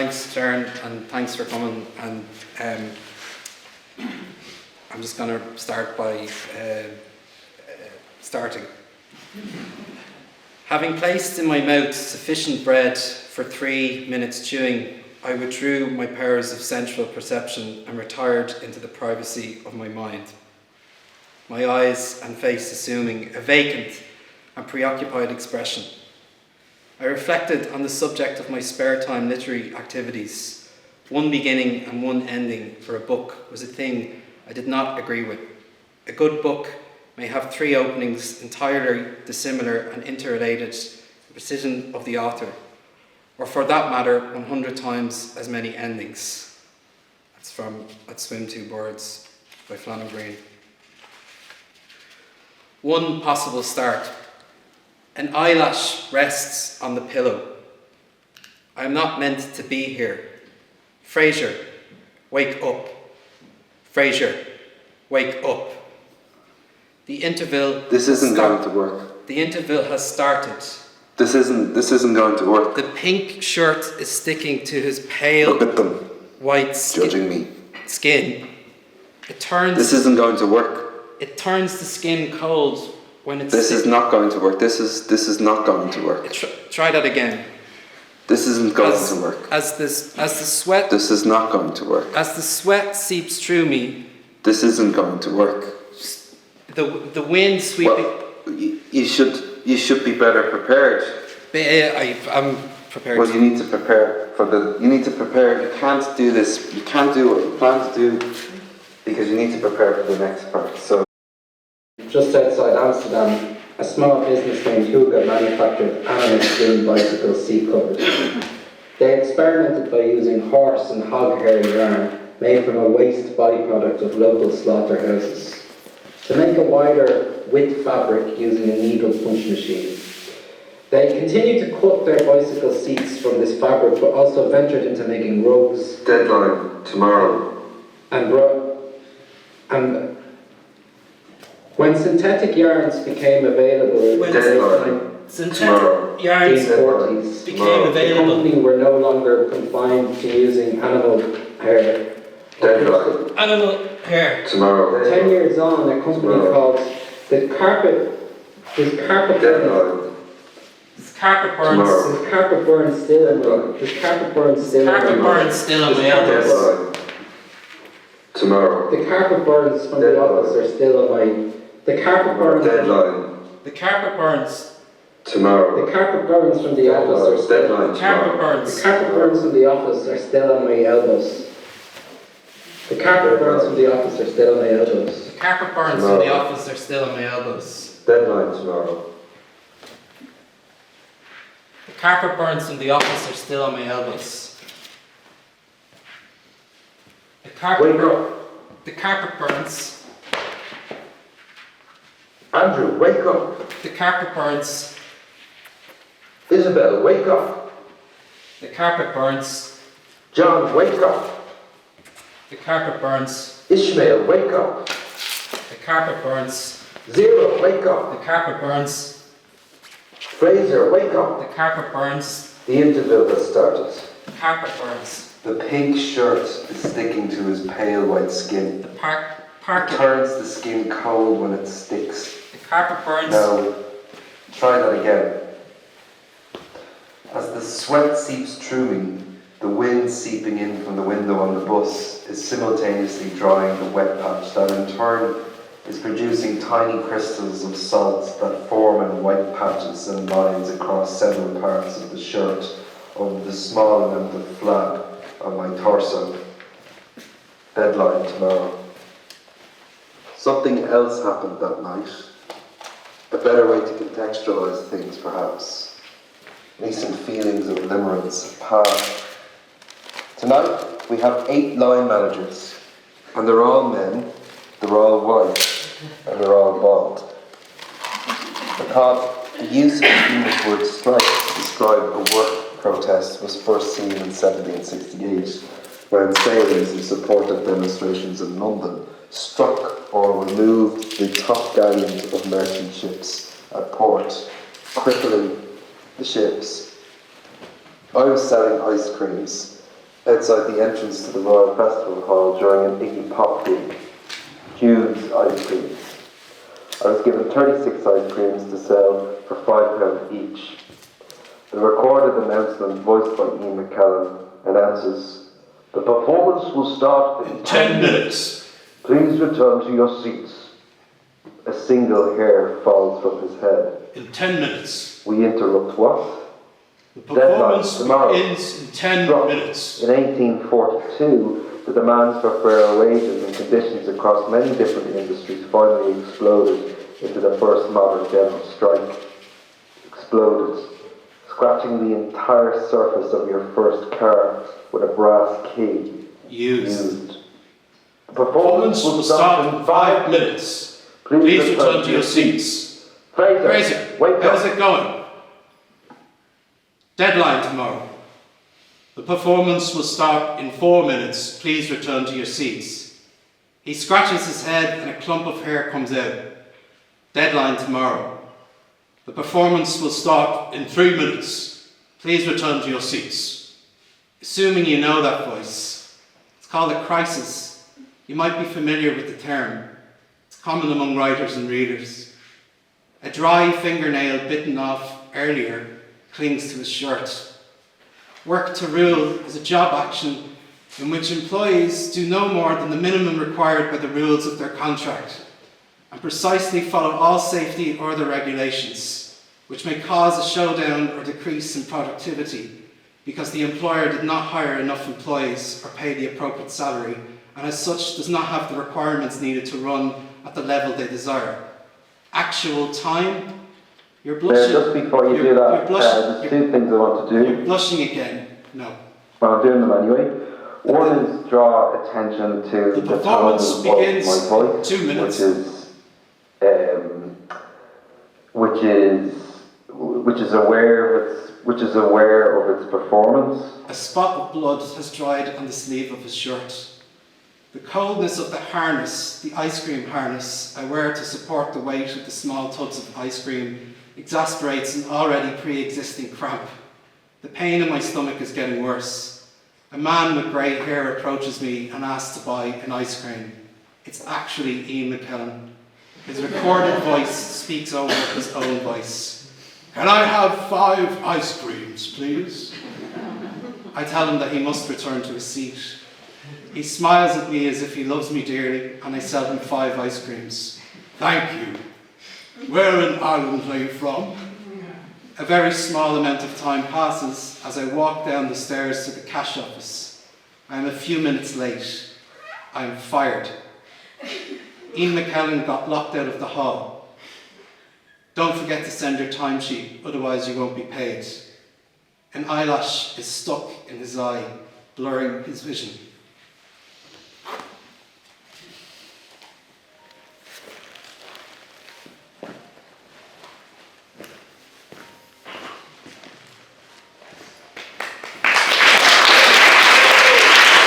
thanks, Sharon, and thanks for coming. And I'm just going to start by starting. Having placed in my mouth sufficient bread for 3 minutes chewing, I withdrew my powers of sensual perception and retired into the privacy of my mind, my eyes and face assuming a vacant and preoccupied expression. I reflected on the subject of my spare time literary activities. One beginning and one ending for a book was a thing I did not agree with. A good book may have 3 openings entirely dissimilar and interrelated to the precision of the author, or for that matter, 100 times as many endings. That's from I'd Swim 2 Birds by Flann O'Brien. One possible start. An eyelash rests on the pillow. I am not meant to be here. Fraser, wake up. Fraser, wake up. The interval. This isn't going to work. The interval has started. This isn't going to work. The pink shirt is sticking to his pale Look at them, white judging me. skin. It turns. This isn't going to work. It turns the skin cold when it's. This is not going to work. This is not going to work. Try that again. This isn't going to work. As the sweat. This is not going to work. As the sweat seeps through me. This isn't going to work. The wind sweeping. Well, you should be better prepared. I'm prepared. Well, you need to prepare for the. You need to prepare. You can't do this. You can't do what you plan to do because you need to prepare for the next part. So. Just outside Amsterdam, a small business named Hugo manufactured animal skin bicycle seat covers. They experimented by using horse and hog hair yarn made from a waste byproduct of local slaughterhouses to make a wider width fabric using a needle punch machine. They continued to cut their bicycle seats from this fabric, but also ventured into making rugs. Deadline tomorrow. And when synthetic yarns became available in the synthetic yarns 1940s, the company were no longer confined to using animal hair. Deadline. Animal hair. Tomorrow. 10 years on, a company called the Carpet. This carpet Deadline. This carpet burns. Tomorrow. This carpet burns still in me. This carpet burns still in me. Carpet burns still in my elbows. Deadline. Tomorrow. The carpet burns from the office are still on my. The carpet burns. Deadline. The carpet burns. Tomorrow. The carpet burns from the office are still. Deadline. Carpet Tomorrow. burns. The carpet burns from the office are still on my elbows. The carpet burns from the office are still on my elbows. The carpet burns from the office are still on my elbows. Deadline tomorrow. The carpet burns from the office are still on my elbows. The carpet. Wake up. The carpet burns. Andrew, wake up. The carpet burns. Isabel, wake up. The carpet burns. John, wake up. The carpet burns. Ishmael, wake up. The carpet burns. Zero, wake up. The carpet burns. Fraser, wake up. The carpet burns. The interval has started. The carpet burns. The pink shirt is sticking to his pale white skin. The It parquet. turns the skin cold when it sticks. The carpet burns. Now, try that again. As the sweat seeps through me, the wind seeping in from the window on the bus is simultaneously drying the wet patch that in turn is producing tiny crystals of salt that form in white patches and lines across several parts of the shirt over the small amount of flab on my torso. Deadline tomorrow. Something else happened that night. A better way to contextualise things, perhaps. Recent feelings of limerence have passed. Tonight, we have 8 line managers, and they're all men, they're all white, and they're all bald. Because the use of the English word strike to describe a work protest was first seen in 1768, when sailors in support of demonstrations in London struck or removed the top galleons of merchant ships at port, crippling the ships. I was selling ice creams outside the entrance to the Royal Festival Hall during an Iggy Pop gig. Jude's ice creams. I was given 36 ice creams to sell for £5 each. The recorded announcement, voiced by Ian McKellen, announces, "The performance will start in 10 minutes. Please return to your seats." A single hair falls from his head. In 10 minutes. We interrupt what? The performance tomorrow. begins in 10 Struck minutes. In 1842, the demands for fairer wages and conditions across many different industries finally exploded into the first modern general strike. Exploded, scratching the entire surface of your first car with a brass key. Used. The The performance will start in 5 minutes. Please return to your seats. Fraser, wake how's up. it going? Deadline tomorrow. The performance will start in 4 minutes. Please return to your seats. He scratches his head and a clump of hair comes out. Deadline tomorrow. The performance will start in 3 minutes. Please return to your seats. Assuming you know that voice. It's called a crisis. You might be familiar with the term. It's common among writers and readers. A dry fingernail bitten off earlier clings to his shirt. Work to rule is a job action in which employees do no more than the minimum required by the rules of their contract and precisely follow all safety or other regulations, which may cause a showdown or decrease in productivity because the employer did not hire enough employees or pay the appropriate salary, and as such does not have the requirements needed to run at the level they desire. Actual time? You're blushing. Just before you do You're that, blushing. there's two things I want to You're do. blushing again. No. Well, I'm doing them anyway. One is draw attention to The the performance tone of begins my voice, 2 minutes. which is aware of its performance. A spot of blood has dried on the sleeve of his shirt. The coldness of the harness, the ice cream harness I wear to support the weight of the small tubs of ice cream, exasperates an already pre-existing cramp. The pain in my stomach is getting worse. A man with grey hair approaches me and asks to buy an ice cream. It's actually Ian McKellen. His recorded voice speaks over his own voice. "Can I have 5 ice creams, please?" I tell him that he must return to his seat. He smiles at me as if he loves me dearly, and I sell him 5 ice creams. "Thank you. Where in Ireland are you from?" A very small amount of time passes as I walk down the stairs to the cash office. I am a few minutes late. I am fired. Ian McKellen got locked out of the hall. "Don't forget to send your timesheet, otherwise you won't be paid." An eyelash is stuck in his eye, blurring his vision.